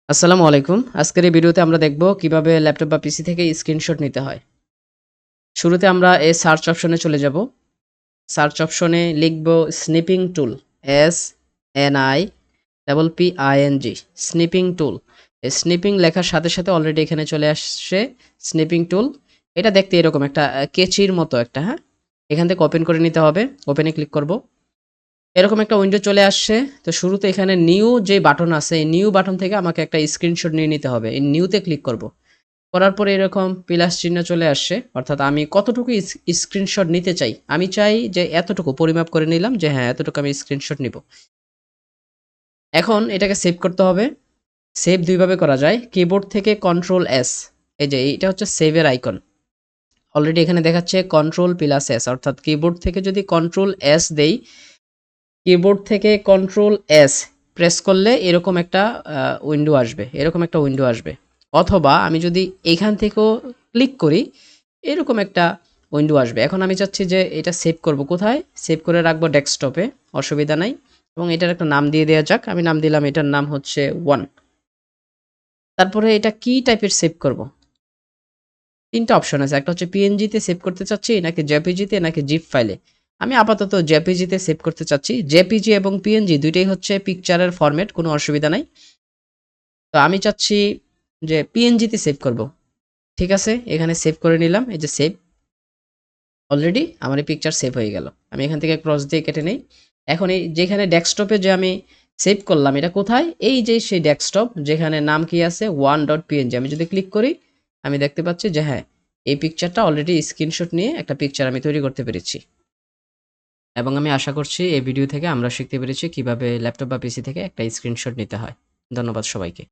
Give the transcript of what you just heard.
আসসালামু আলাইকুম। আজকের এই ভিডিওতে আমরা দেখব কিভাবে ল্যাপটপ বা পিসি থেকে স্ক্রিনশট নিতে হয়। শুরুতে আমরা এই সার্চ অপশনে চলে যাব। সার্চ অপশনে লিখব স্নিপিং টুল। SNIPPING স্নিপিং টুল। এই স্নিপিং লেখার সাথে, সাথে অলরেডি এখানে চলে আসছে স্নিপিং টুল। এটা দেখতে এরকম একটা কেচির মতো একটা, হ্যাঁ? এখান থেকে ওপেন করে নিতে হবে। ওপেনে ক্লিক করব। এরকম একটা উইন্ডো চলে আসছে। তো শুরুতে এখানে নিউ যে বাটন আছে, এই নিউ বাটন থেকে আমাকে একটা স্ক্রিনশট নিয়ে নিতে হবে। এই নিউতে ক্লিক করব। করার পরে এরকম প্লাস চিহ্ন চলে আসছে, অর্থাৎ আমি কতটুকু স্ক্রিনশট নিতে চাই। আমি চাই যে এতটুকু পরিমাপ করে নিলাম যে হ্যাঁ, এতটুকু আমি স্ক্রিনশট নিব। এখন এটাকে সেভ করতে হবে। সেভ দুইভাবে করা যায়। কিবোর্ড থেকে কন্ট্রোল এস, এই যে এইটা হচ্ছে সেভের আইকন। অলরেডি এখানে দেখাচ্ছে কন্ট্রোল প্লাস এস, অর্থাৎ কিবোর্ড থেকে যদি কন্ট্রোল এস দেই, কিবোর্ড থেকে কন্ট্রোল এস প্রেস করলে এরকম একটা উইন্ডো আসবে, এরকম একটা উইন্ডো আসবে। অথবা আমি যদি এখান থেকেও ক্লিক করি, এরকম একটা উইন্ডো আসবে। এখন আমি চাচ্ছি যে এটা সেভ করব কোথায়? সেভ করে রাখবো ডেস্কটপে, অসুবিধা নাই। এবং এটার একটা নাম দিয়ে দেওয়া যাক। আমি নাম দিলাম, এটার নাম হচ্ছে 1। তারপরে এটা কি টাইপের সেভ করব? ৩ টা অপশন আছে। একটা হচ্ছে পিএনজি তে সেভ করতে চাচ্ছি, নাকি জেপিজি তে, নাকি জিপ ফাইলে। আমি আপাতত জেপিজি তে সেভ করতে চাচ্ছি। জেপিজি এবং পিএনজি দুইটাই হচ্ছে পিকচারের ফরম্যাট, কোনো অসুবিধা নাই। তো আমি চাচ্ছি যে পিএনজি তে সেভ করব। ঠিক আছে, এখানে সেভ করে নিলাম। এই যে সেভ, অলরেডি আমার এই পিকচার সেভ হয়ে গেল। আমি এখান থেকে ক্রস দিয়ে কেটে নেই। এখন এই যেখানে ডেস্কটপে যে আমি সেভ করলাম, এটা কোথায়? এই যে সেই ডেস্কটপ, যেখানে নাম কি আছে 1.png। আমি যদি ক্লিক করি, আমি দেখতে পাচ্ছি যে হ্যাঁ, এই পিকচারটা অলরেডি স্ক্রিনশট নিয়ে একটা পিকচার আমি তৈরি করতে পেরেছি। এবং আমি আশা করছি এই ভিডিও থেকে আমরা শিখতে পেরেছি কিভাবে ল্যাপটপ বা পিসি থেকে একটা স্ক্রিনশট নিতে হয়। ধন্যবাদ সবাইকে।